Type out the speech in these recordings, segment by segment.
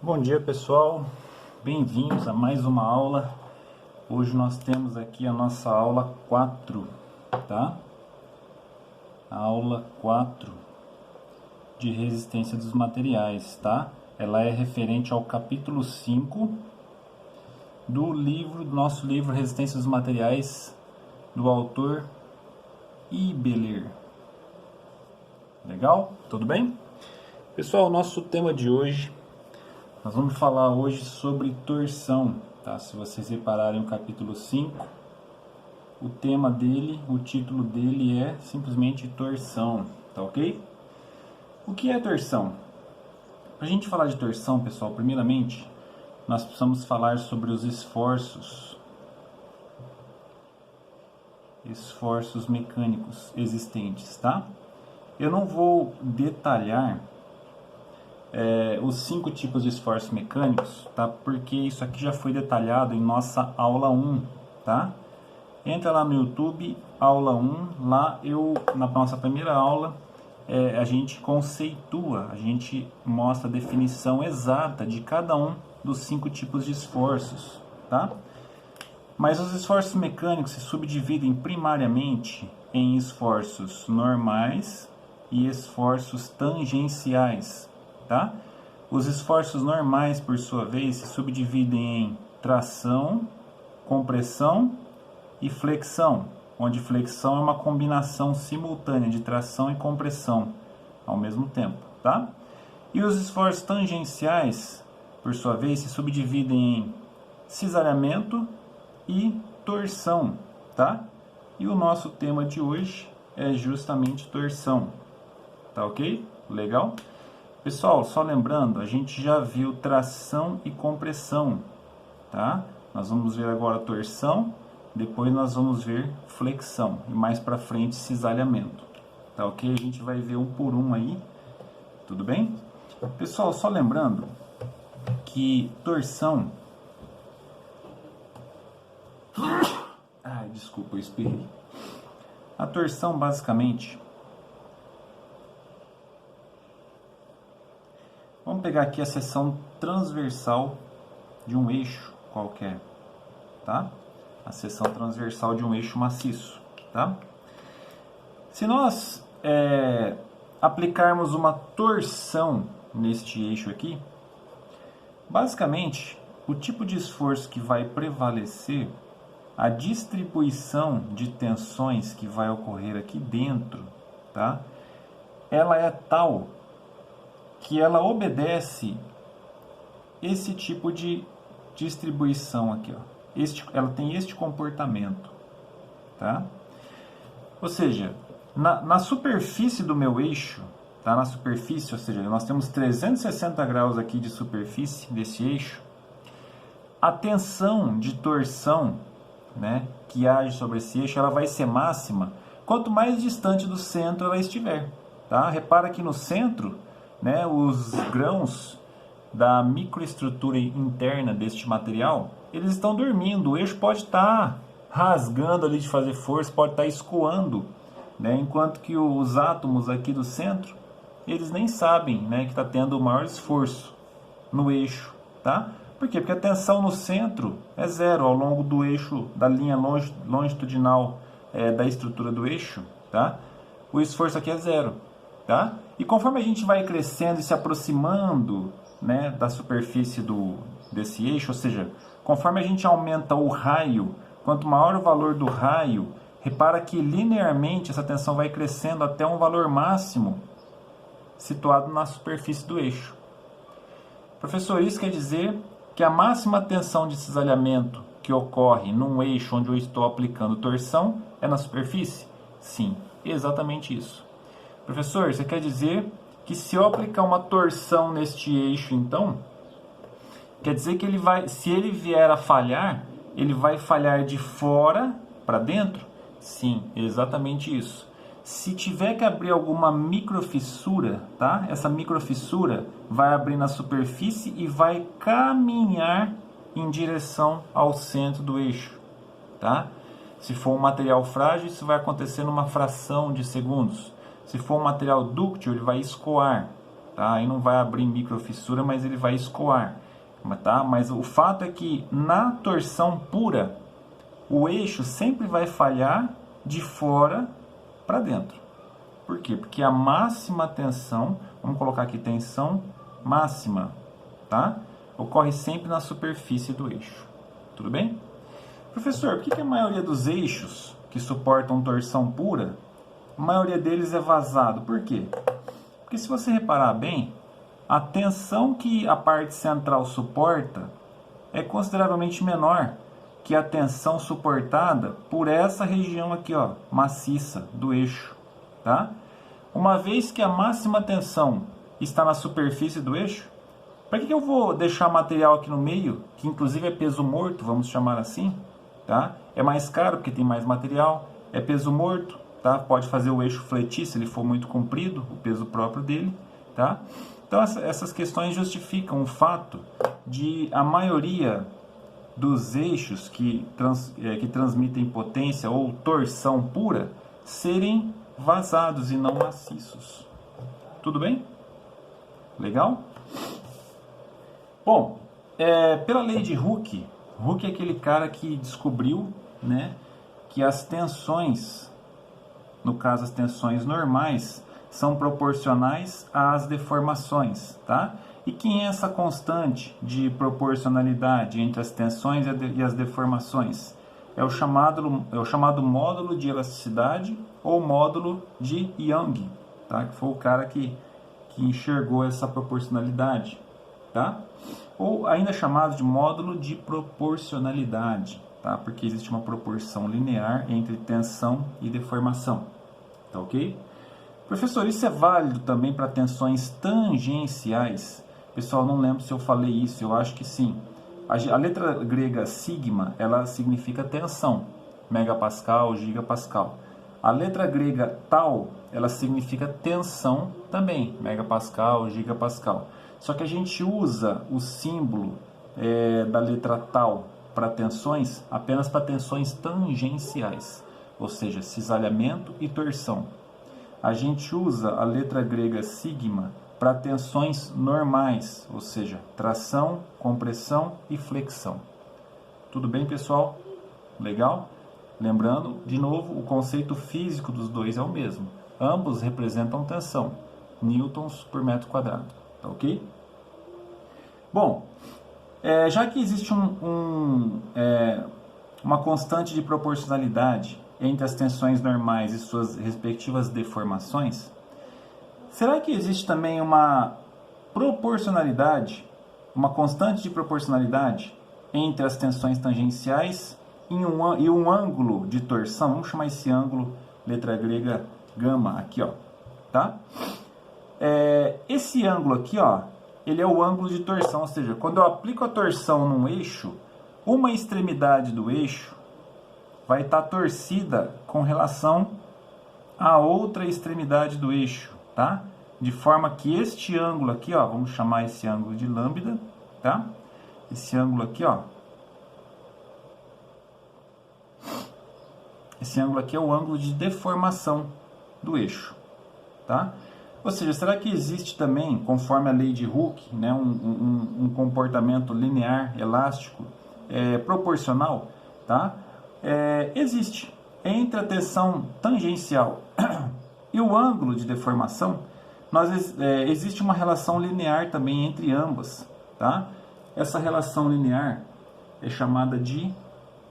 Bom dia, pessoal, bem-vindos a mais uma aula. Hoje nós temos aqui a nossa aula 4, tá? A aula 4 de resistência dos materiais, tá? Ela é referente ao capítulo 5 do nosso livro Resistência dos Materiais, do autor Ibeler. Legal? Tudo bem? Pessoal, nosso tema de hoje, nós vamos falar hoje sobre torção, tá? Se vocês repararem o capítulo 5, o tema dele, o título dele é simplesmente torção, tá ok? O que é torção? Para a gente falar de torção, pessoal, primeiramente, nós precisamos falar sobre os esforços mecânicos existentes, tá? Eu não vou detalhar os 5 tipos de esforços mecânicos, tá? Porque isso aqui já foi detalhado em nossa aula 1, tá? Entra lá no YouTube, aula 1, lá na nossa primeira aula, a gente conceitua, a gente mostra a definição exata de cada um dos 5 tipos de esforços, tá? Mas os esforços mecânicos se subdividem primariamente em esforços normais e esforços tangenciais, tá? Os esforços normais, por sua vez, se subdividem em tração, compressão e flexão, onde flexão é uma combinação simultânea de tração e compressão ao mesmo tempo, tá? E os esforços tangenciais, por sua vez, se subdividem em cisalhamento e torção, tá? E o nosso tema de hoje é justamente torção, tá ok? Legal? Pessoal, só lembrando, a gente já viu tração e compressão, tá? Nós vamos ver agora torção, depois nós vamos ver flexão e mais para frente cisalhamento, tá ok? A gente vai ver um por um aí, tudo bem? Pessoal, só lembrando que torção... Ai, desculpa, eu espirrei. A torção, basicamente... Vamos pegar aqui a seção transversal de um eixo qualquer, tá? A seção transversal de um eixo maciço, tá? Se nós aplicarmos uma torção neste eixo aqui, basicamente, o tipo de esforço que vai prevalecer, a distribuição de tensões que vai ocorrer aqui dentro, tá? Ela é tal que ela obedece esse tipo de distribuição aqui, ó. Ela tem este comportamento, tá? Ou seja, na superfície do meu eixo, tá? Na superfície, ou seja, nós temos 360 graus aqui de superfície desse eixo, a tensão de torção, né, que age sobre esse eixo, ela vai ser máxima quanto mais distante do centro ela estiver, tá? Repara que no centro, né, os grãos da microestrutura interna deste material, eles estão dormindo. O eixo pode estar rasgando ali de fazer força, pode estar escoando, né, enquanto que os átomos aqui do centro, eles nem sabem, né, que está tendo o maior esforço no eixo, tá? Por quê? Porque a tensão no centro é zero ao longo do eixo, da linha longitudinal da estrutura do eixo, tá? O esforço aqui é zero, tá? E conforme a gente vai crescendo e se aproximando, né, da superfície desse eixo, ou seja, conforme a gente aumenta o raio, quanto maior o valor do raio, repara que linearmente essa tensão vai crescendo até um valor máximo situado na superfície do eixo. Professor, isso quer dizer que a máxima tensão de cisalhamento que ocorre num eixo onde eu estou aplicando torção é na superfície? Sim, exatamente isso. Professor, isso quer dizer que se eu aplicar uma torção neste eixo, então, quer dizer que se ele vier a falhar, ele vai falhar de fora para dentro? Sim, exatamente isso. Se tiver que abrir alguma microfissura, tá? Essa microfissura vai abrir na superfície e vai caminhar em direção ao centro do eixo, tá? Se for um material frágil, isso vai acontecer numa fração de segundos. Se for um material dúctil, ele vai escoar, tá? Aí não vai abrir microfissura, mas ele vai escoar, tá? Mas o fato é que na torção pura, o eixo sempre vai falhar de fora para dentro. Por quê? Porque a máxima tensão, vamos colocar aqui tensão máxima, tá? Ocorre sempre na superfície do eixo. Tudo bem? Professor, por que a maioria dos eixos que suportam torção pura, a maioria deles é vazado? Por quê? Porque se você reparar bem, a tensão que a parte central suporta é consideravelmente menor que a tensão suportada por essa região aqui, ó, maciça do eixo, tá? Uma vez que a máxima tensão está na superfície do eixo, para que eu vou deixar material aqui no meio, que inclusive é peso morto, vamos chamar assim, tá? É mais caro porque tem mais material, é peso morto, tá? Pode fazer o eixo fletir se ele for muito comprido, o peso próprio dele, tá? Então essas questões justificam o fato de a maioria dos eixos que transmitem potência ou torção pura serem vazados e não maciços. Tudo bem? Legal? Bom, pela lei de Hooke, Hooke é aquele cara que descobriu, né, que as tensões, no caso as tensões normais, são proporcionais às deformações, tá? E quem é essa constante de proporcionalidade entre as tensões e as deformações? É o chamado módulo de elasticidade ou módulo de Young, tá? Que foi o cara que enxergou essa proporcionalidade, tá? Ou ainda chamado de módulo de proporcionalidade, tá? Porque existe uma proporção linear entre tensão e deformação, tá ok? Professor, isso é válido também para tensões tangenciais? Pessoal, não lembro se eu falei isso, eu acho que sim. A letra grega sigma, ela significa tensão, megapascal, gigapascal. A letra grega tau, ela significa tensão também, megapascal, gigapascal. Só que a gente usa o símbolo da letra tau para tensões apenas para tensões tangenciais, ou seja, cisalhamento e torção. A gente usa a letra grega sigma para tensões normais, ou seja, tração, compressão e flexão. Tudo bem, pessoal? Legal? Lembrando, de novo, o conceito físico dos dois é o mesmo. Ambos representam tensão, newtons por metro quadrado. Tá ok? Bom, já que existe uma constante de proporcionalidade entre as tensões normais e suas respectivas deformações, será que existe também uma proporcionalidade, uma constante de proporcionalidade entre as tensões tangenciais e um ângulo de torção? Vamos chamar esse ângulo, letra grega, gama, aqui, ó, tá? Esse ângulo aqui, ó, ele é o ângulo de torção, ou seja, quando eu aplico a torção num eixo, uma extremidade do eixo vai estar torcida com relação à outra extremidade do eixo, tá? De forma que este ângulo aqui, ó, vamos chamar esse ângulo de lambda, tá? Esse ângulo aqui, ó, esse ângulo aqui é o ângulo de deformação do eixo, tá? Ou seja, será que existe também, conforme a lei de Hooke, né, um comportamento linear, elástico, proporcional, tá? Existe. Entre a tensão tangencial e o ângulo de deformação, existe uma relação linear também entre ambas, tá? Essa relação linear é chamada de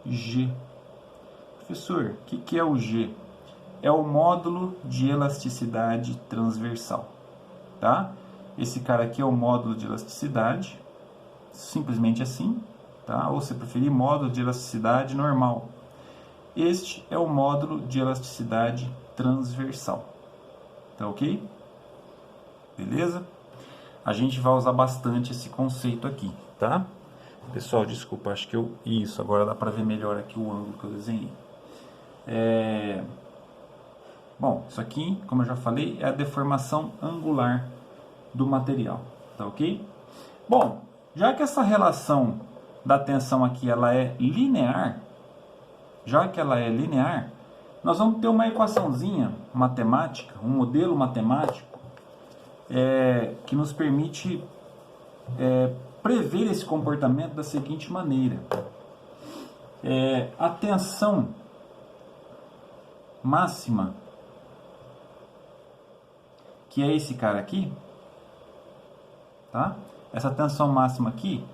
G. Professor, o que é o G? É o módulo de elasticidade transversal, tá? Esse cara aqui é o módulo de elasticidade, simplesmente assim, tá? Ou se preferir, módulo de elasticidade normal. Este é o módulo de elasticidade transversal, tá ok? Beleza? A gente vai usar bastante esse conceito aqui, tá? Pessoal, desculpa, acho que isso, agora dá para ver melhor aqui o ângulo que eu desenhei. Bom, isso aqui, como eu já falei, é a deformação angular do material, tá ok? Bom, já que essa relação da tensão aqui ela é linear, nós vamos ter uma equaçãozinha matemática, um modelo matemático, que nos permite prever esse comportamento da seguinte maneira. A tensão máxima, que é esse cara aqui, tá? Essa tensão máxima aqui,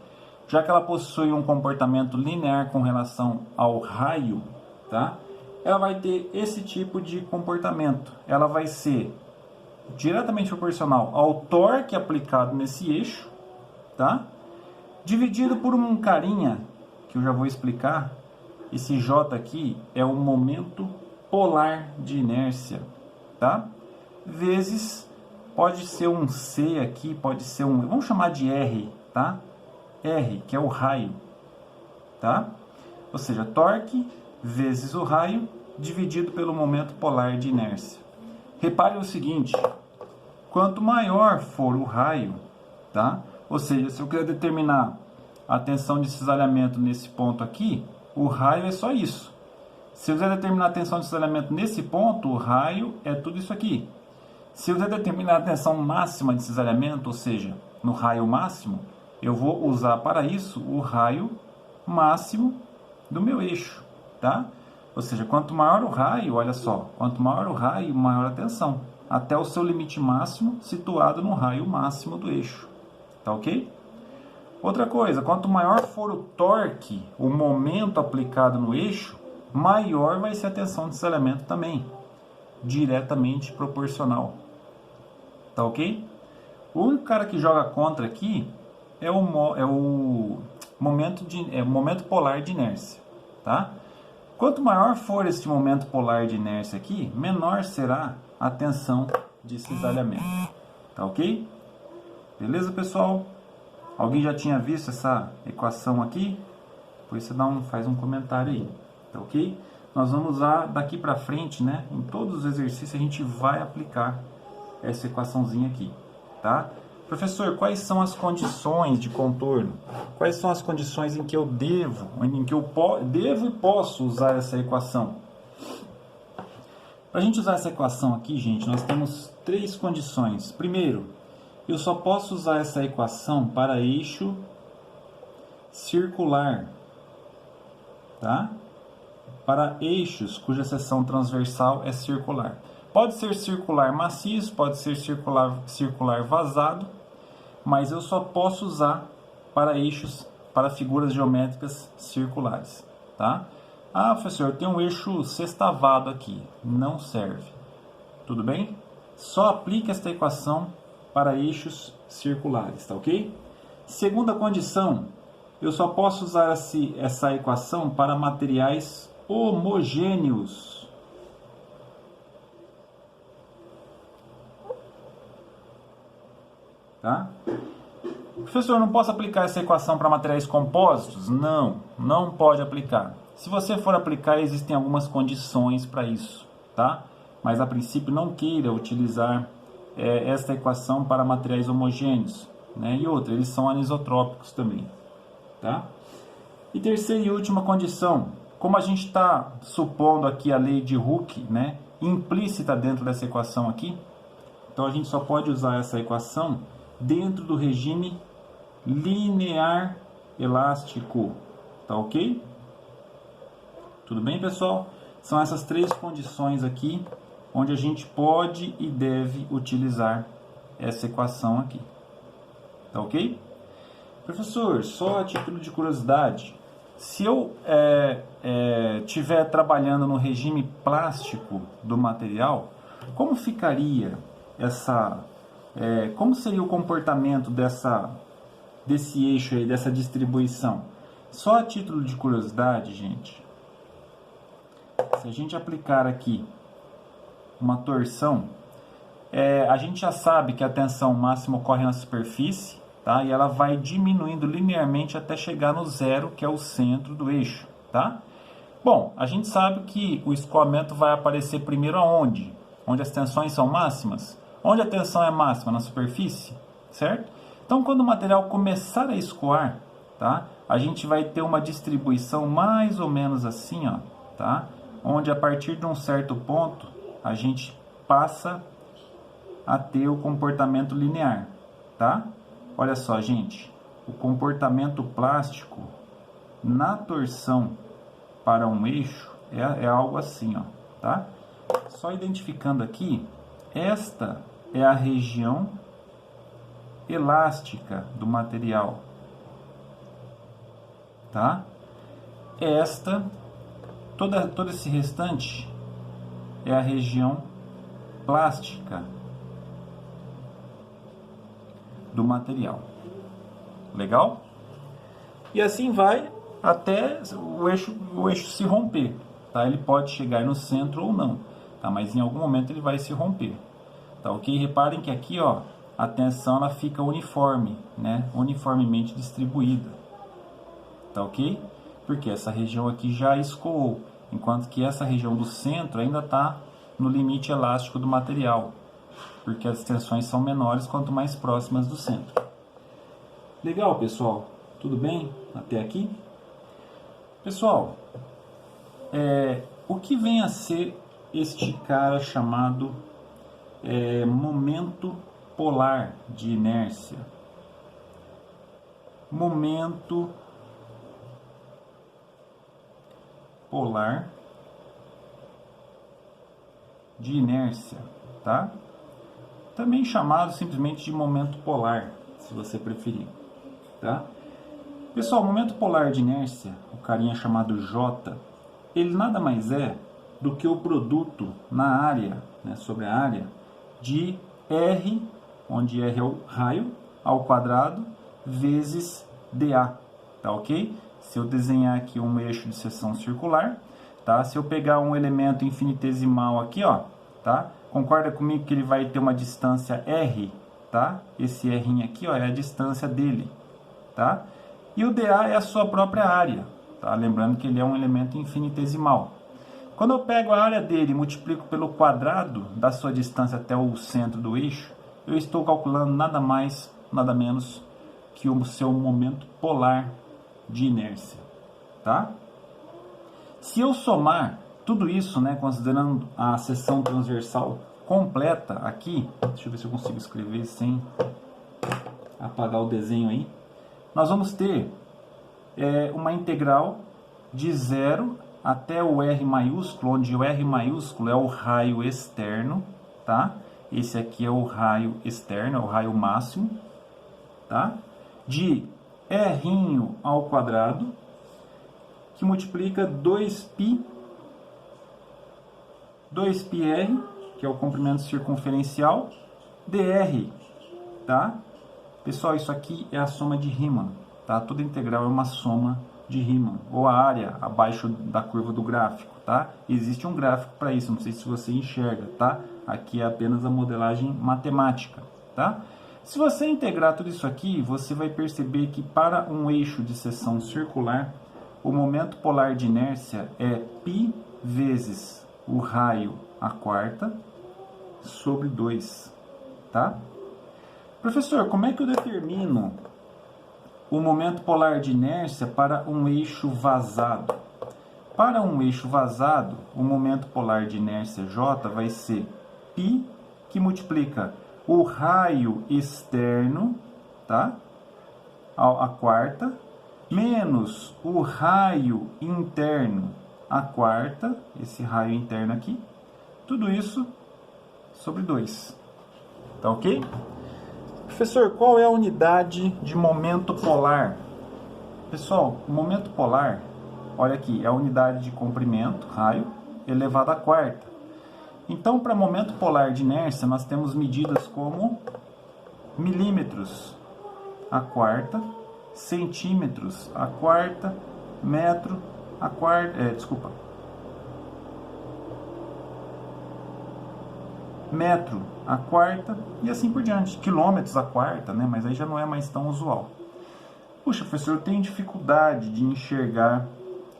já que ela possui um comportamento linear com relação ao raio, tá? Ela vai ter esse tipo de comportamento. Ela vai ser diretamente proporcional ao torque aplicado nesse eixo, tá? Dividido por um carinha que eu já vou explicar. Esse J aqui é o momento polar de inércia, tá? Vezes, pode ser um C aqui, pode ser um, vamos chamar de R, tá? R, que é o raio, tá? Ou seja, torque vezes o raio dividido pelo momento polar de inércia. Repare o seguinte, quanto maior for o raio, tá? Ou seja, se eu quiser determinar a tensão de cisalhamento nesse ponto aqui, o raio é só isso. Se eu quiser determinar a tensão de cisalhamento nesse ponto, o raio é tudo isso aqui. Se eu quiser determinar a tensão máxima de cisalhamento, ou seja, no raio máximo, eu vou usar para isso o raio máximo do meu eixo, tá? Ou seja, quanto maior o raio, olha só, quanto maior o raio, maior a tensão, até o seu limite máximo situado no raio máximo do eixo, tá ok? Outra coisa, quanto maior for o torque, o momento aplicado no eixo, maior vai ser a tensão de cisalhamento também, diretamente proporcional, tá ok? O único cara que joga contra aqui é o momento polar de inércia, tá? Quanto maior for esse momento polar de inércia aqui, menor será a tensão de cisalhamento, tá ok? Beleza, pessoal? Alguém já tinha visto essa equação aqui? Depois você faz um comentário aí, tá ok? Nós vamos usar daqui para frente, né? Em todos os exercícios a gente vai aplicar essa equaçãozinha aqui, tá? Professor, quais são as condições de contorno? Quais são as condições em que eu devo e posso usar essa equação? Para a gente usar essa equação aqui, gente, nós temos três condições. Primeiro, eu só posso usar essa equação para eixo circular, tá? Para eixos cuja seção transversal é circular. Pode ser circular maciço, pode ser circular vazado, mas eu só posso usar para eixos, para figuras geométricas circulares, tá? Ah, professor, tem um eixo sextavado aqui, não serve. Tudo bem? Só aplique esta equação para eixos circulares, tá ok? Segunda condição, eu só posso usar essa equação para materiais homogêneos. Tá? Professor, eu não posso aplicar essa equação para materiais compósitos? Não, não pode aplicar. Se você for aplicar, existem algumas condições para isso, tá? Mas a princípio não queira utilizar esta equação para materiais homogêneos, né? E outra, eles são anisotrópicos também, tá? E terceira e última condição, como a gente está supondo aqui a lei de Hooke, né, implícita dentro dessa equação aqui, então a gente só pode usar essa equação dentro do regime linear elástico, tá ok? Tudo bem, pessoal? São essas três condições aqui, onde a gente pode e deve utilizar essa equação aqui, tá ok? Professor, só a título de curiosidade, se eu estiver trabalhando no regime plástico do material, como ficaria como seria o comportamento desse eixo aí, dessa distribuição? Só a título de curiosidade, gente, se a gente aplicar aqui uma torção, a gente já sabe que a tensão máxima ocorre na superfície, tá? E ela vai diminuindo linearmente até chegar no zero, que é o centro do eixo, tá? Bom, a gente sabe que o escoamento vai aparecer primeiro aonde? Onde as tensões são máximas? Onde a tensão é máxima? Na superfície, certo? Então, quando o material começar a escoar, tá? A gente vai ter uma distribuição mais ou menos assim, ó, tá? Onde a partir de um certo ponto, a gente passa a ter o comportamento linear, tá? Olha só, gente, o comportamento plástico na torção para um eixo é algo assim, ó, tá? Só identificando aqui, esta é a região elástica do material, tá? Todo esse restante é a região plástica do material. Legal? E assim vai até o eixo se romper, tá? Ele pode chegar no centro ou não, tá? Mas em algum momento ele vai se romper, tá? Ok? Reparem que aqui, ó, a tensão ela fica uniforme, né? Uniformemente distribuída, tá ok? Porque essa região aqui já escoou, enquanto que essa região do centro ainda está no limite elástico do material, porque as tensões são menores quanto mais próximas do centro. Legal, pessoal? Tudo bem até aqui? Pessoal, o que vem a ser este cara chamado momento polar de inércia? Momento polar de inércia, tá? Também chamado simplesmente de momento polar, se você preferir, tá? Pessoal, o momento polar de inércia, o carinha chamado J, ele nada mais é do que o produto na área, né, sobre a área, de R, onde R é o raio, ao quadrado, vezes dA, tá ok? Se eu desenhar aqui um eixo de seção circular, tá? Se eu pegar um elemento infinitesimal aqui, ó, tá? Concorda comigo que ele vai ter uma distância R, tá? Esse R aqui, ó, é a distância dele, tá? E o dA é a sua própria área, tá? Lembrando que ele é um elemento infinitesimal. Quando eu pego a área dele e multiplico pelo quadrado da sua distância até o centro do eixo, eu estou calculando nada mais, nada menos que o seu momento polar de inércia, tá? Se eu somar tudo isso, né, considerando a seção transversal completa aqui, deixa eu ver se eu consigo escrever sem apagar o desenho aí, nós vamos ter uma integral de 0 até o R maiúsculo, onde o R maiúsculo é o raio externo, tá? Esse aqui é o raio externo, é o raio máximo, tá? De R ao quadrado, que multiplica 2πr, que é o comprimento circunferencial, dr, tá? Pessoal, isso aqui é a soma de Riemann, tá? Toda integral é uma soma de Riemann, ou a área abaixo da curva do gráfico, tá? Existe um gráfico para isso, não sei se você enxerga, tá? Aqui é apenas a modelagem matemática, tá? Se você integrar tudo isso aqui, você vai perceber que para um eixo de seção circular, o momento polar de inércia é π vezes o raio à quarta sobre 2, tá? Professor, como é que eu determino o momento polar de inércia para um eixo vazado? Para um eixo vazado, o momento polar de inércia J vai ser π, que multiplica o raio externo, tá? À quarta, menos o raio interno à quarta, esse raio interno aqui, tudo isso sobre 2. Tá ok? Professor, qual é a unidade de momento polar? Pessoal, o momento polar, olha aqui, é a unidade de comprimento, raio, elevado à quarta. Então, para momento polar de inércia, nós temos medidas como milímetros à quarta, centímetros à quarta, metro à quarta, metro à quarta e assim por diante, quilômetros à quarta, né? Mas aí já não é mais tão usual. Puxa, professor, eu tenho dificuldade de enxergar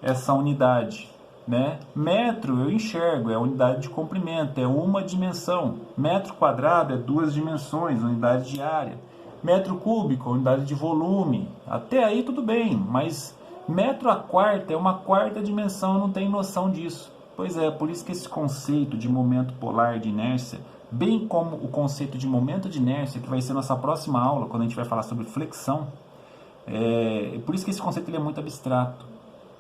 essa unidade, né? Metro eu enxergo, é a unidade de comprimento, é uma dimensão. Metro quadrado é 2 dimensões, unidade de área. Metro cúbico, unidade de volume. Até aí tudo bem, mas metro à quarta é uma quarta dimensão, eu não tenho noção disso. Pois é, por isso que esse conceito de momento polar de inércia bem como o conceito de momento de inércia, que vai ser nossa próxima aula, quando a gente vai falar sobre flexão. Por isso que esse conceito ele é muito abstrato,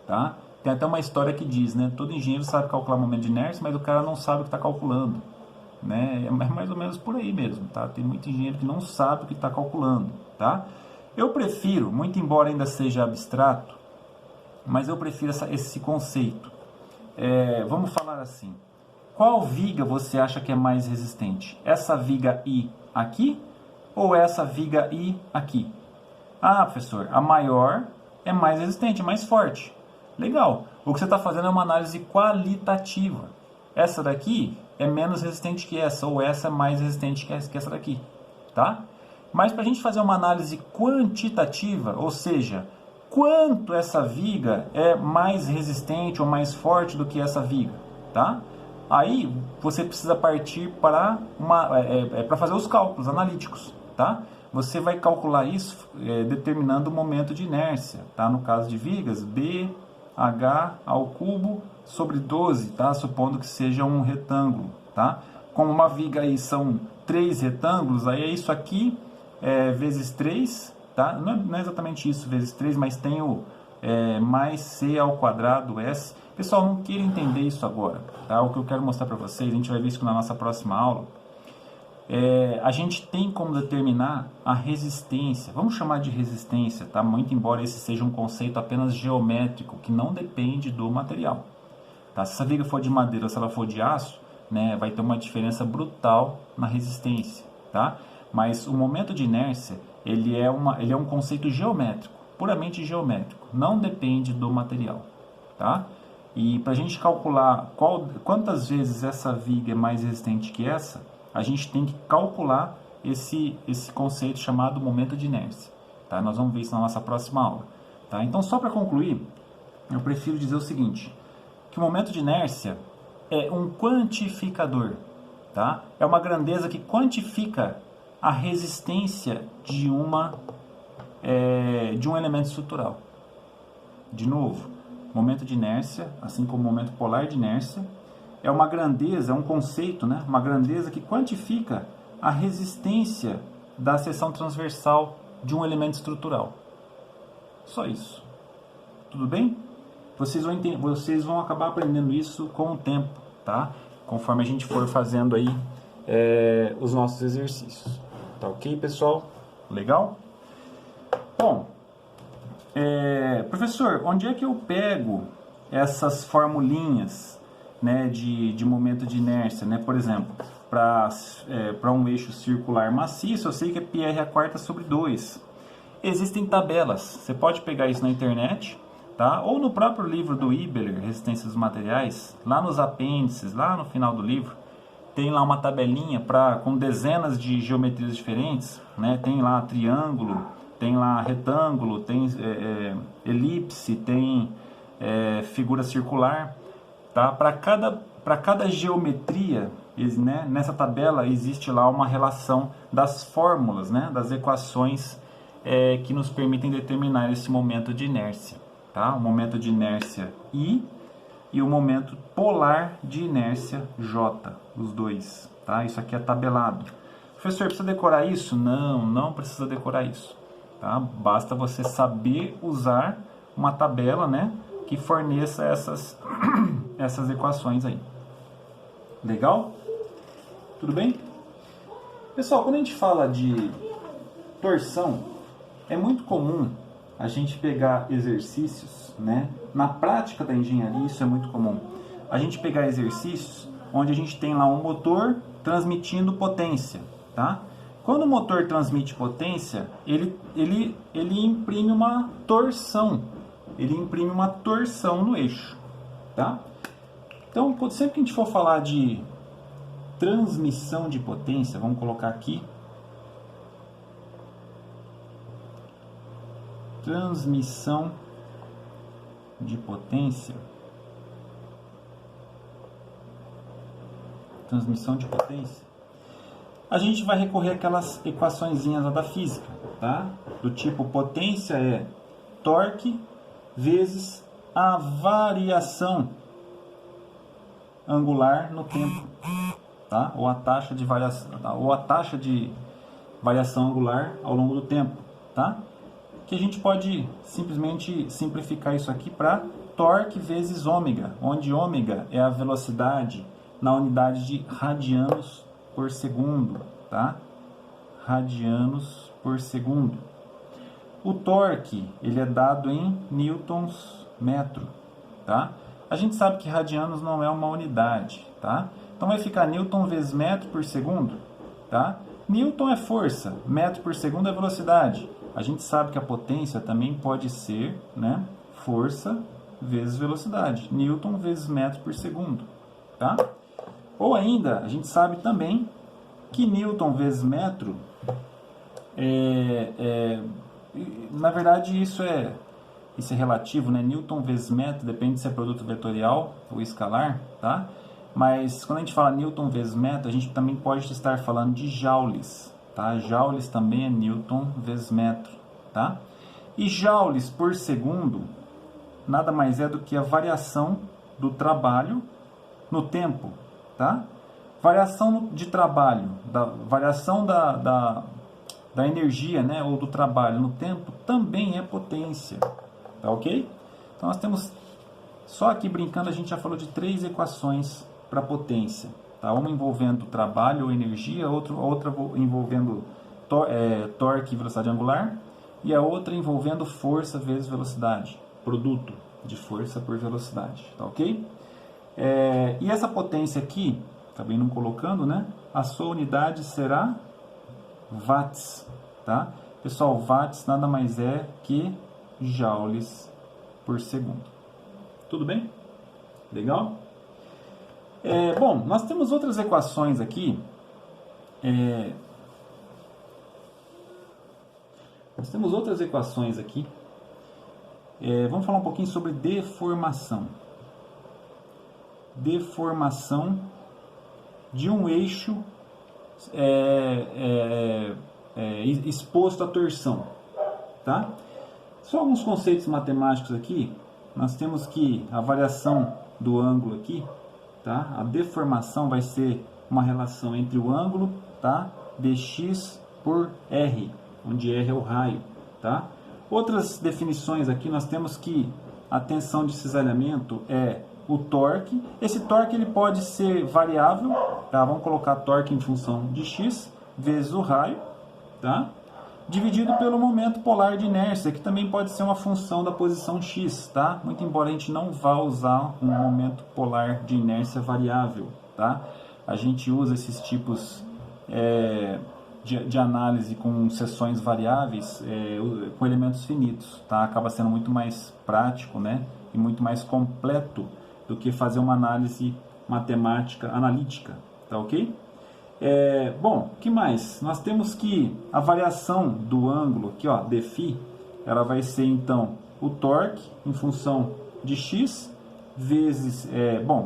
tá? Tem até uma história que diz, né? Todo engenheiro sabe calcular momento de inércia, mas o cara não sabe o que está calculando, né? É mais ou menos por aí mesmo, tá? Tem muito engenheiro que não sabe o que está calculando, tá? Eu prefiro, muito embora ainda seja abstrato, mas eu prefiro esse conceito. Vamos falar assim. Qual viga você acha que é mais resistente? Essa viga I aqui ou essa viga I aqui? Ah, professor, a maior é mais resistente, mais forte. Legal. O que você está fazendo é uma análise qualitativa. Essa daqui é menos resistente que essa, ou essa é mais resistente que essa daqui. Tá? Mas para a gente fazer uma análise quantitativa, ou seja, quanto essa viga é mais resistente ou mais forte do que essa viga, tá? Aí você precisa partir para para fazer os cálculos analíticos, tá? Você vai calcular isso determinando o momento de inércia, tá? No caso de vigas, BH ao cubo sobre 12, tá? Supondo que seja um retângulo, tá? Como uma viga aí são 3 retângulos, aí é isso aqui vezes 3, tá? Não é exatamente isso vezes 3, mas tem o mais C ao quadrado S. Pessoal, não queira entender isso agora, tá? O que eu quero mostrar para vocês, a gente vai ver isso na nossa próxima aula. A gente tem como determinar a resistência, vamos chamar de resistência, tá? Muito embora esse seja um conceito apenas geométrico, que não depende do material, tá? Se essa viga for de madeira ou se ela for de aço, né, vai ter uma diferença brutal na resistência, tá? Mas o momento de inércia, ele é um conceito geométrico, puramente geométrico, não depende do material, tá? E para a gente calcular quantas vezes essa viga é mais resistente que essa, a gente tem que calcular esse conceito chamado momento de inércia, tá? Nós vamos ver isso na nossa próxima aula, tá? Então, só para concluir, eu prefiro dizer o seguinte, que o momento de inércia é um quantificador, tá? É uma grandeza que quantifica a resistência de um elemento estrutural. De novo, momento de inércia, assim como o momento polar de inércia, é uma grandeza, é um conceito, né? Uma grandeza que quantifica a resistência da seção transversal de um elemento estrutural. Só isso. Tudo bem? Vocês vão acabar aprendendo isso com o tempo, tá? Conforme a gente for fazendo aí os nossos exercícios. Tá ok, pessoal? Legal? Bom, professor, onde é que eu pego essas formulinhas, né, de momento de inércia, né? Por exemplo, para um eixo circular maciço, eu sei que é πr a quarta sobre 2. Existem tabelas, você pode pegar isso na internet, tá? Ou no próprio livro do Ibeler, Resistência dos Materiais, lá nos apêndices, lá no final do livro, tem lá uma tabelinha com dezenas de geometrias diferentes, né? Tem lá triângulo, tem lá retângulo, tem elipse, tem figura circular, tá? Para cada geometria, né, nessa tabela existe lá uma relação das fórmulas, né, das equações que nos permitem determinar esse momento de inércia, tá? O momento de inércia I e o momento polar de inércia J, os dois, tá? Isso aqui é tabelado. Professor, precisa decorar isso? Não precisa decorar isso, tá? Basta você saber usar uma tabela, né, que forneça essas equações aí. Legal? Tudo bem? Pessoal, quando a gente fala de torção, é muito comum a gente pegar exercícios, né? Na prática da engenharia isso é muito comum. A gente pegar exercícios onde a gente tem lá um motor transmitindo potência, tá? Quando o motor transmite potência, ele imprime uma torção. Ele imprime uma torção no eixo, tá? Então, sempre que a gente for falar de transmissão de potência, vamos colocar aqui, transmissão de potência, a gente vai recorrer àquelas equaçõezinhas lá da física, tá? Do tipo, potência é torque vezes a variação angular no tempo, tá? Ou a taxa de variação angular ao longo do tempo, tá? Que a gente pode simplesmente simplificar isso aqui para torque vezes ômega, onde ômega é a velocidade na unidade de radianos por segundo, tá? Radianos por segundo. O torque, ele é dado em newtons metro, tá? A gente sabe que radianos não é uma unidade, tá? Então vai ficar newton vezes metro por segundo, tá? Newton é força, metro por segundo é velocidade. A gente sabe que a potência também pode ser, né, força vezes velocidade, newton vezes metro por segundo, tá? Ou ainda, a gente sabe também que newton vezes metro na verdade isso é relativo, né? Newton vezes metro depende se é produto vetorial ou escalar, tá? Mas quando a gente fala newton vezes metro, a gente também pode estar falando de joules, tá? Joules também é newton vezes metro, tá? E joules por segundo nada mais é do que a variação do trabalho no tempo, tá? Variação de trabalho, variação da energia, né, ou do trabalho no tempo também é potência, tá ok? Então nós temos, só aqui brincando, a gente já falou de 3 equações para potência, tá? Uma envolvendo trabalho ou energia, outra envolvendo torque e velocidade angular, e a outra envolvendo força vezes velocidade, produto de força por velocidade, tá ok? E essa potência aqui, acabei não colocando, né? A sua unidade será watts, tá? Pessoal, watts nada mais é que joules por segundo. Tudo bem? Legal? Bom, nós temos outras equações aqui. Vamos falar um pouquinho sobre deformação. Deformação de um eixo exposto à torção, tá? Só alguns conceitos matemáticos aqui. Nós temos que a variação do ângulo aqui, tá? A deformação vai ser uma relação entre o ângulo, tá? dx por r, onde r é o raio, tá? Outras definições aqui, nós temos que a tensão de cisalhamento é o torque. Esse torque ele pode ser variável, tá? Vamos colocar torque em função de x vezes o raio, tá? Dividido pelo momento polar de inércia, que também pode ser uma função da posição x, tá? Muito embora a gente não vá usar um momento polar de inércia variável, tá? A gente usa esses tipos de análise com seções variáveis, com elementos finitos, tá? Acaba sendo muito mais prático, né? E muito mais completo do que fazer uma análise matemática analítica, tá ok? Bom, o que mais? Nós temos que a variação do ângulo aqui, ó, dφ, ela vai ser então o torque em função de x vezes,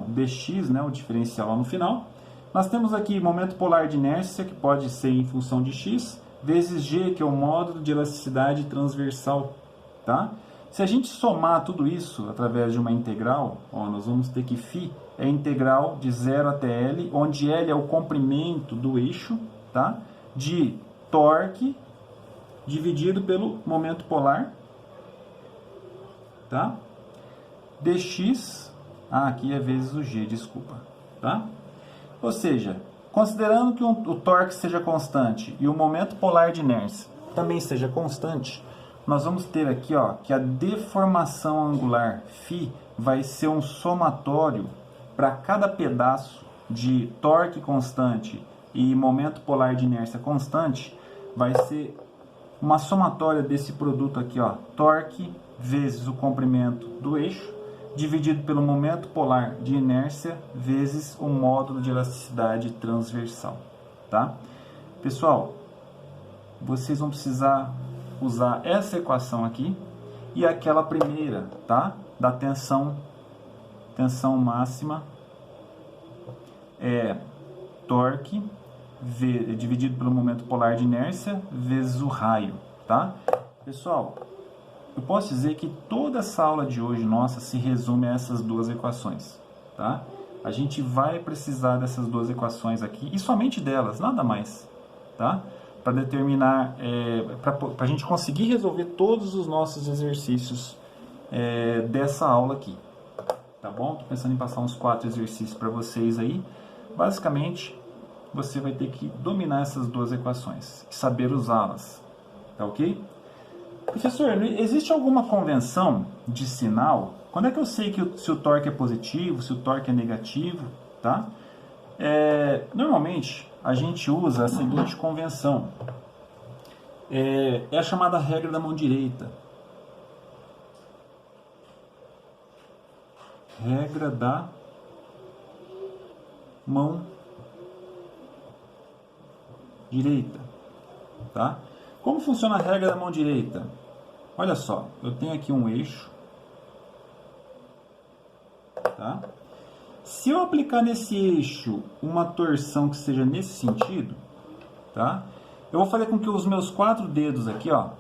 dx, né, o diferencial lá no final. Nós temos aqui momento polar de inércia, que pode ser em função de x, vezes g, que é o módulo de elasticidade transversal, tá? Se a gente somar tudo isso através de uma integral, ó, nós vamos ter que φ é a integral de 0 até L, onde L é o comprimento do eixo, tá? De torque dividido pelo momento polar, tá? dx, aqui é vezes o g, desculpa, tá? Ou seja, considerando que o torque seja constante e o momento polar de inércia também seja constante, nós vamos ter aqui, ó, que a deformação angular φ vai ser um somatório para cada pedaço de torque constante e momento polar de inércia constante, vai ser uma somatória desse produto aqui, ó, torque vezes o comprimento do eixo, dividido pelo momento polar de inércia vezes o módulo de elasticidade transversal, tá? Pessoal, vocês vão precisar usar essa equação aqui e aquela primeira, tá? Da tensão máxima é torque dividido pelo momento polar de inércia vezes o raio, tá? Pessoal, eu posso dizer que toda essa aula de hoje nossa se resume a essas duas equações, tá? a gente vai precisar dessas duas equações aqui, e somente delas, nada mais, tá? Para determinar, para a gente conseguir resolver todos os nossos exercícios dessa aula aqui, tá bom? Estou pensando em passar uns 4 exercícios para vocês aí. Basicamente, você vai ter que dominar essas duas equações e saber usá-las, tá ok? Professor, existe alguma convenção de sinal? Quando é que eu sei que se o torque é positivo, se o torque é negativo, tá? Normalmente, a gente usa a seguinte convenção. É a chamada regra da mão direita. Regra da mão direita, tá? Como funciona a regra da mão direita? Olha só, eu tenho aqui um eixo, tá? Se eu aplicar nesse eixo uma torção que seja nesse sentido, tá? Eu vou fazer com que os meus 4 dedos aqui, ó,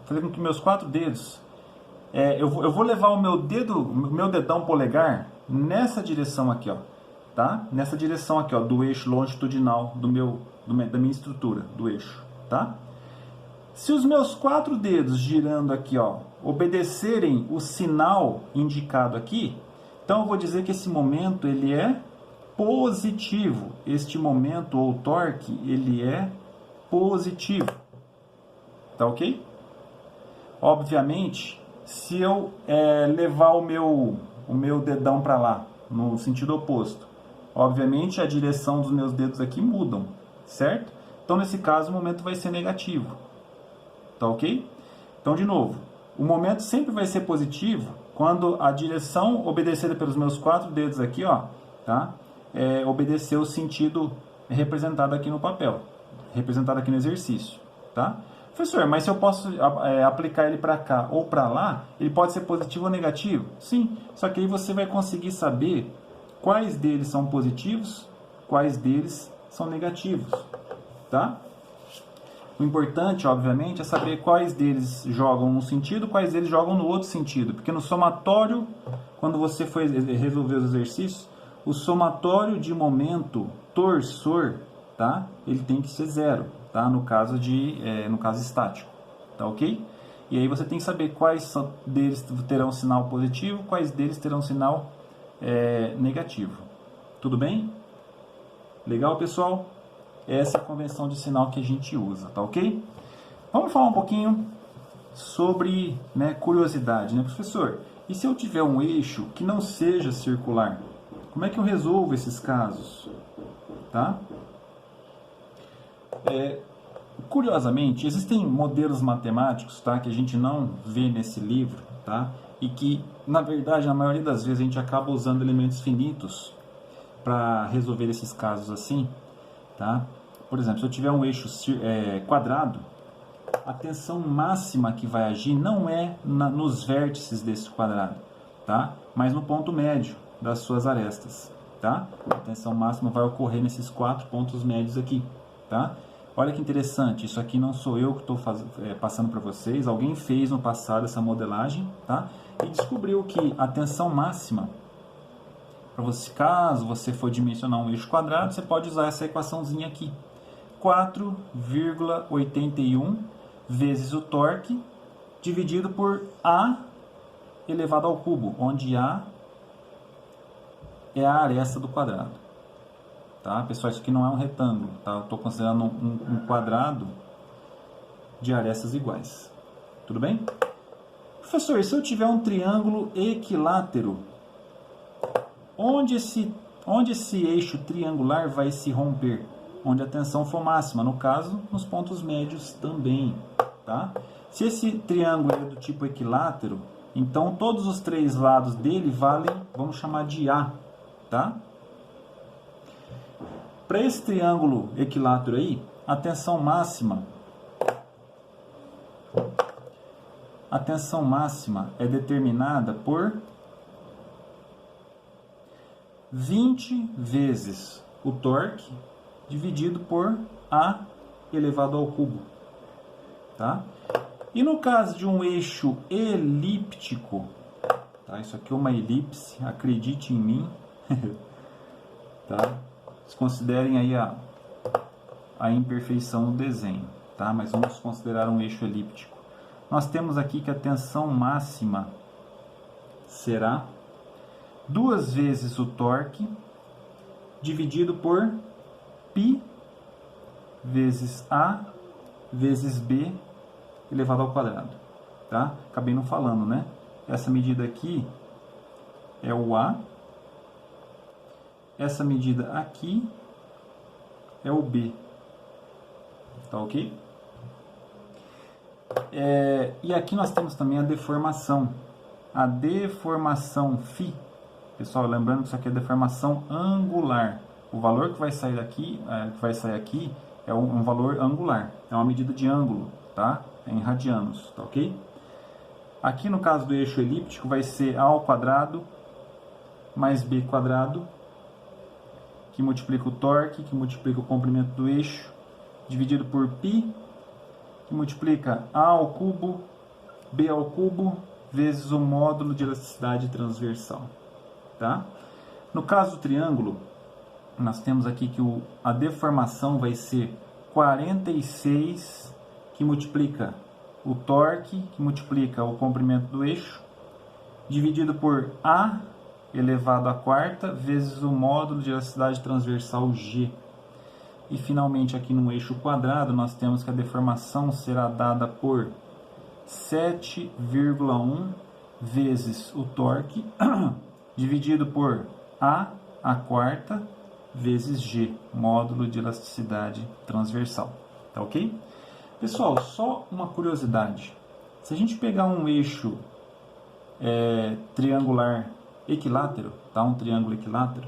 fazer com que meus 4 dedos, eu vou levar o meu dedão polegar nessa direção aqui, ó, tá? Nessa direção aqui, ó, do eixo longitudinal da minha estrutura, do eixo, tá? Se os meus 4 dedos girando aqui, ó, obedecerem o sinal indicado aqui, então eu vou dizer que esse momento ele é positivo. Este momento ou torque, ele é positivo. Tá ok? Obviamente, se eu levar o meu dedão para lá, no sentido oposto, obviamente a direção dos meus dedos aqui mudam, certo? Então nesse caso o momento vai ser negativo. Tá ok? Então de novo, o momento sempre vai ser positivo quando a direção obedecida pelos meus 4 dedos aqui, ó, tá? Obedecer o sentido representado aqui no papel, representado aqui no exercício, tá? Professor, mas se eu posso aplicar ele para cá ou para lá, ele pode ser positivo ou negativo? Sim, só que aí você vai conseguir saber quais deles são positivos, quais deles são negativos, tá? O importante, obviamente, é saber quais deles jogam num sentido, quais deles jogam no outro sentido. Porque no somatório, quando você for resolver os exercícios, o somatório de momento torsor, tá? Ele tem que ser 0, tá? No caso estático, tá ok? E aí você tem que saber quais deles terão sinal positivo, quais deles terão sinal negativo. Tudo bem? Legal, pessoal? Essa é a convenção de sinal que a gente usa, tá ok? Vamos falar um pouquinho sobre curiosidade, né, professor? E se eu tiver um eixo que não seja circular? Como é que eu resolvo esses casos? Tá? Curiosamente, existem modelos matemáticos, tá, que a gente não vê nesse livro, tá? E que, na verdade, na maioria das vezes a gente acaba usando elementos finitos para resolver esses casos assim. Tá? Por exemplo, se eu tiver um eixo quadrado, a tensão máxima que vai agir não é nos vértices desse quadrado, tá? Mas no ponto médio das suas arestas. Tá? A tensão máxima vai ocorrer nesses 4 pontos médios aqui. Tá? Olha que interessante, isso aqui não sou eu que estou passando para vocês, alguém fez no passado essa modelagem, tá? E descobriu que a tensão máxima, caso você for dimensionar um eixo quadrado, você pode usar essa equaçãozinha aqui. 4,81 vezes o torque dividido por A elevado ao cubo, onde A é a aresta do quadrado. Tá? Pessoal, isso aqui não é um retângulo. Tá? Eu estou considerando um quadrado de arestas iguais. Tudo bem? Professor, e se eu tiver um triângulo equilátero, onde esse eixo triangular vai se romper? Onde a tensão for máxima, no caso, nos pontos médios também. Tá? Se esse triângulo é do tipo equilátero, então todos os 3 lados dele valem, vamos chamar de A. Tá? Para esse triângulo equilátero aí, a tensão máxima é determinada por 20 vezes o torque dividido por A elevado ao cubo. Tá? E no caso de um eixo elíptico, tá? Isso aqui é uma elipse, acredite em mim, Tá? Considerem aí a imperfeição do desenho, tá? Mas vamos considerar um eixo elíptico. Nós temos aqui que a tensão máxima será 2 vezes o torque dividido por π vezes A vezes B elevado ao quadrado, tá? Acabei não falando, né? Essa medida aqui é o A, essa medida aqui é o B, tá ok? E aqui nós temos também a deformação φ. Pessoal, lembrando que isso aqui é deformação angular. O valor que vai sair aqui, é um valor angular, é uma medida de ângulo, tá? É em radianos, tá ok? Aqui no caso do eixo elíptico vai ser A ao quadrado mais B quadrado, que multiplica o torque, que multiplica o comprimento do eixo, dividido por π, que multiplica A ao cubo, B ao cubo, vezes o módulo de elasticidade transversal. Tá? No caso do triângulo, nós temos aqui que a deformação vai ser 46, que multiplica o torque, que multiplica o comprimento do eixo, dividido por A elevado à quarta, vezes o módulo de elasticidade transversal G. E finalmente aqui no eixo quadrado, nós temos que a deformação será dada por 7,1 vezes o torque, dividido por A à quarta, vezes G, módulo de elasticidade transversal. Tá ok? Pessoal, só uma curiosidade. Se a gente pegar um eixo triangular equilátero, tá? Um triângulo equilátero,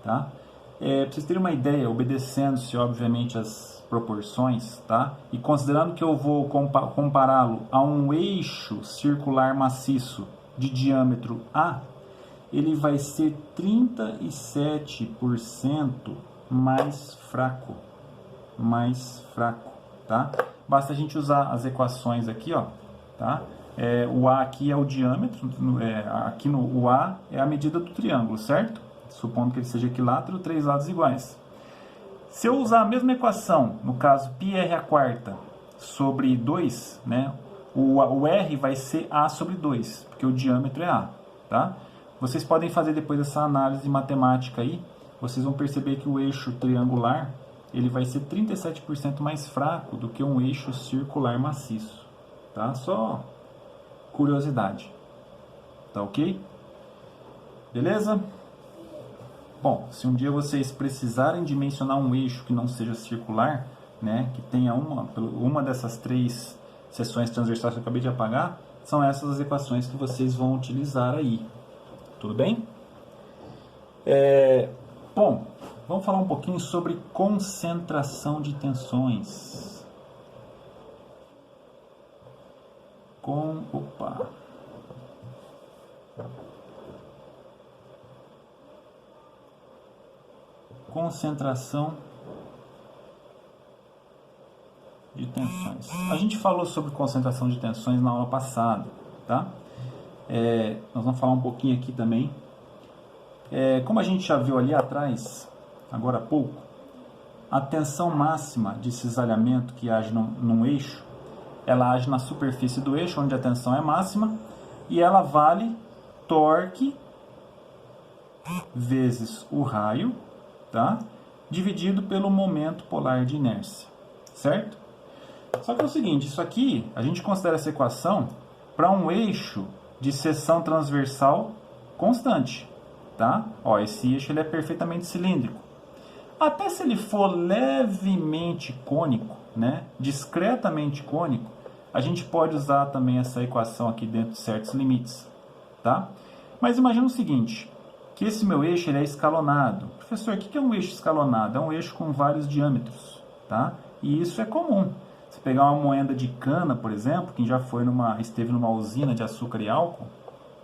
tá? Para vocês terem uma ideia, obedecendo-se obviamente as proporções, tá? E considerando que eu vou compará-lo a um eixo circular maciço de diâmetro A, ele vai ser 37% mais fraco, tá? Basta a gente usar as equações aqui, ó, tá? O A aqui é o diâmetro, aqui o A é a medida do triângulo, certo? Supondo que ele seja equilátero, 3 lados iguais. Se eu usar a mesma equação, no caso πr à quarta sobre 2, né, o R vai ser A sobre 2, porque o diâmetro é A, tá? Vocês podem fazer depois essa análise matemática aí, vocês vão perceber que o eixo triangular ele vai ser 37% mais fraco do que um eixo circular maciço, tá? Só curiosidade, tá ok? Beleza? Bom, se um dia vocês precisarem dimensionar um eixo que não seja circular, né, que tenha uma dessas 3 seções transversais que eu acabei de apagar, são essas as equações que vocês vão utilizar aí. Tudo bem? Bom, vamos falar um pouquinho sobre concentração de tensões. Concentração de tensões. A gente falou sobre concentração de tensões na aula passada, tá? Nós vamos falar um pouquinho aqui também. Como a gente já viu ali atrás, agora há pouco, a tensão máxima de cisalhamento que age num eixo, ela age na superfície do eixo, onde a tensão é máxima, e ela vale torque vezes o raio, tá? Dividido pelo momento polar de inércia, certo? Só que é o seguinte, isso aqui, a gente considera essa equação para um eixo de seção transversal constante, tá? Ó, esse eixo ele é perfeitamente cilíndrico. Até se ele for levemente cônico, né? Discretamente cônico, a gente pode usar também essa equação aqui dentro de certos limites, tá? Mas imagina o seguinte, que esse meu eixo ele é escalonado. Professor, o que é um eixo escalonado? É um eixo com vários diâmetros, tá? E isso é comum. Se pegar uma moenda de cana, por exemplo, quem já esteve numa usina de açúcar e álcool,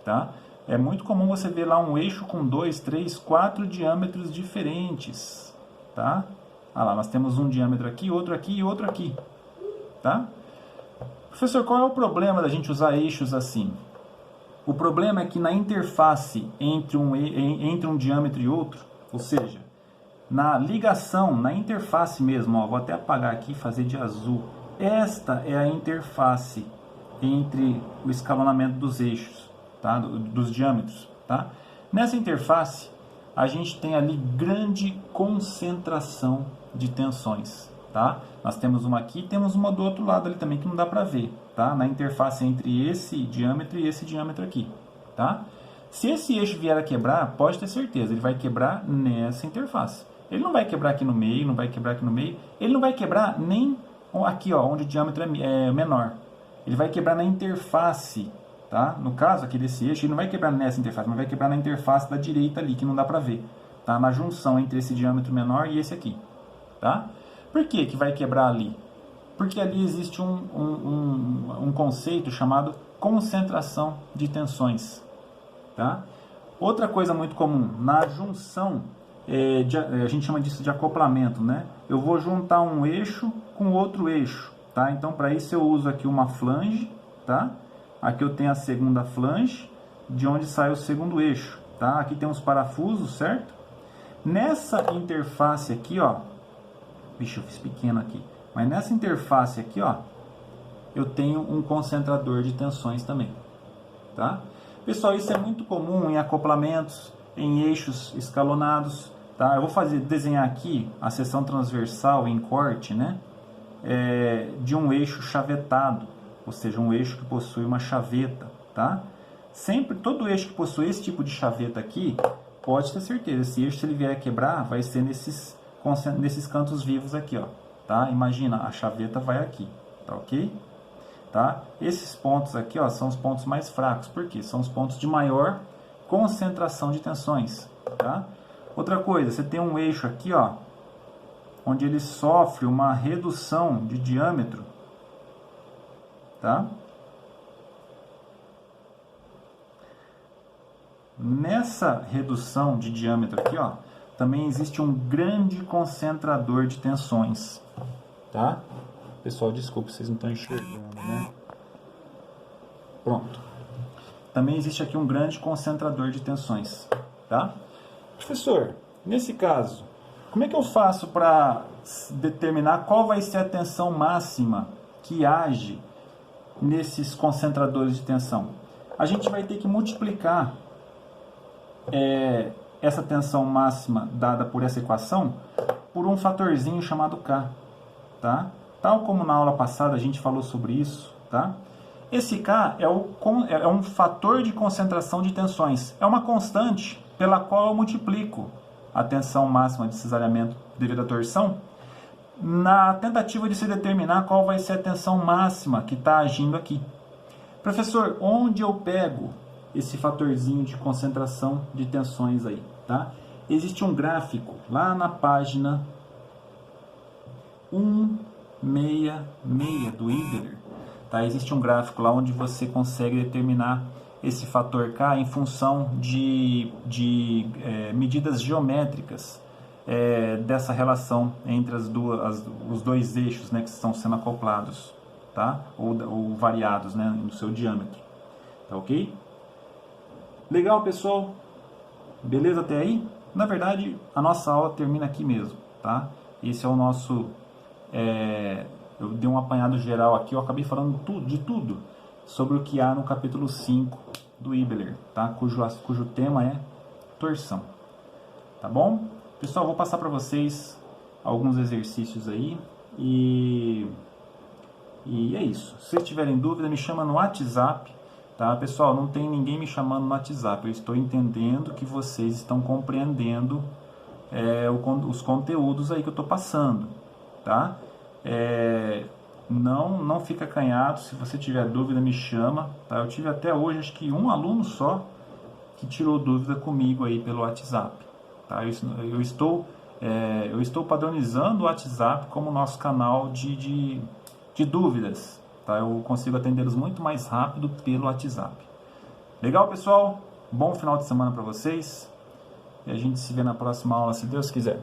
tá? É muito comum você ver lá um eixo com 2, 3, 4 diâmetros diferentes, tá? Ah lá, nós temos um diâmetro aqui, outro aqui e outro aqui, tá? Professor, qual é o problema da gente usar eixos assim? O problema é que na interface entre um diâmetro e outro, ou seja, na ligação, na interface mesmo, ó, vou até apagar aqui e fazer de azul. Esta é a interface entre o escalonamento dos eixos, tá? Dos diâmetros. Tá? Nessa interface, a gente tem ali grande concentração de tensões. Tá? Nós temos uma aqui e temos uma do outro lado ali também que não dá para ver. Tá? Na interface entre esse diâmetro e esse diâmetro aqui. Tá? Se esse eixo vier a quebrar, pode ter certeza, ele vai quebrar nessa interface. Ele não vai quebrar aqui no meio, não vai quebrar aqui no meio. Ele não vai quebrar nem aqui, ó, onde o diâmetro é menor. Ele vai quebrar na interface. Tá? No caso aqui desse eixo, ele não vai quebrar nessa interface, mas vai quebrar na interface da direita ali, que não dá para ver. Tá? Na junção entre esse diâmetro menor e esse aqui. Tá? Por que que vai quebrar ali? Porque ali existe um conceito chamado concentração de tensões. Tá? Outra coisa muito comum, na junção, a gente chama disso de acoplamento. Né? Eu vou juntar um eixo com outro eixo. Tá? Então, para isso eu uso aqui uma flange. Tá? Aqui eu tenho a segunda flange, de onde sai o segundo eixo. Tá? Aqui tem os parafusos, certo? Nessa interface aqui, ó, vixe, eu fiz pequeno aqui. Mas nessa interface aqui, ó, eu tenho um concentrador de tensões também. Tá? Pessoal, isso é muito comum em acoplamentos, em eixos escalonados. Tá? Eu vou desenhar aqui a seção transversal em corte, né? De um eixo chavetado. Ou seja, um eixo que possui uma chaveta, tá? Sempre, todo eixo que possui esse tipo de chaveta aqui, pode ter certeza, esse eixo, se ele vier a quebrar, vai ser nesses cantos vivos aqui, ó, tá? Imagina, a chaveta vai aqui, tá ok? Tá? Esses pontos aqui, ó, são os pontos mais fracos, por quê? São os pontos de maior concentração de tensões, tá? Outra coisa, você tem um eixo aqui, ó, onde ele sofre uma redução de diâmetro, tá? Nessa redução de diâmetro aqui, ó, também existe um grande concentrador de tensões, tá? Pessoal, desculpa, vocês não estão enxergando, né? Pronto. Também existe aqui um grande concentrador de tensões, tá? Professor, nesse caso, como é que eu faço para determinar qual vai ser a tensão máxima que age nesses concentradores de tensão? A gente vai ter que multiplicar essa tensão máxima dada por essa equação por um fatorzinho chamado K, tá? Tal como na aula passada a gente falou sobre isso, tá? Esse K é um fator de concentração de tensões, é uma constante pela qual eu multiplico a tensão máxima de cisalhamento devido à torção na tentativa de se determinar qual vai ser a tensão máxima que está agindo aqui. Professor, onde eu pego esse fatorzinho de concentração de tensões aí, tá? Existe um gráfico lá na página 166 do Ibeler, tá? Existe um gráfico lá onde você consegue determinar esse fator K em função de medidas geométricas dessa relação entre os dois eixos, né, que estão sendo acoplados, tá? ou variados, né, no seu diâmetro. Tá ok? Legal, pessoal? Beleza até aí? Na verdade, a nossa aula termina aqui mesmo, tá? Esse é o nosso... eu dei um apanhado geral aqui, eu acabei falando de tudo sobre o que há no capítulo 5 do Ibeler, tá? Cujo tema é torção. Tá bom? Pessoal, vou passar para vocês alguns exercícios aí e é isso. Se vocês tiverem dúvida, me chama no WhatsApp, tá? Pessoal, não tem ninguém me chamando no WhatsApp, eu estou entendendo que vocês estão compreendendo os conteúdos aí que eu estou passando, tá? Não fica acanhado, se você tiver dúvida me chama, tá? Eu tive até hoje acho que um aluno só que tirou dúvida comigo aí pelo WhatsApp, tá? Eu estou padronizando o WhatsApp como nosso canal de dúvidas, tá? Eu consigo atendê-los muito mais rápido pelo WhatsApp. Legal, pessoal? Bom final de semana para vocês e a gente se vê na próxima aula, se Deus quiser.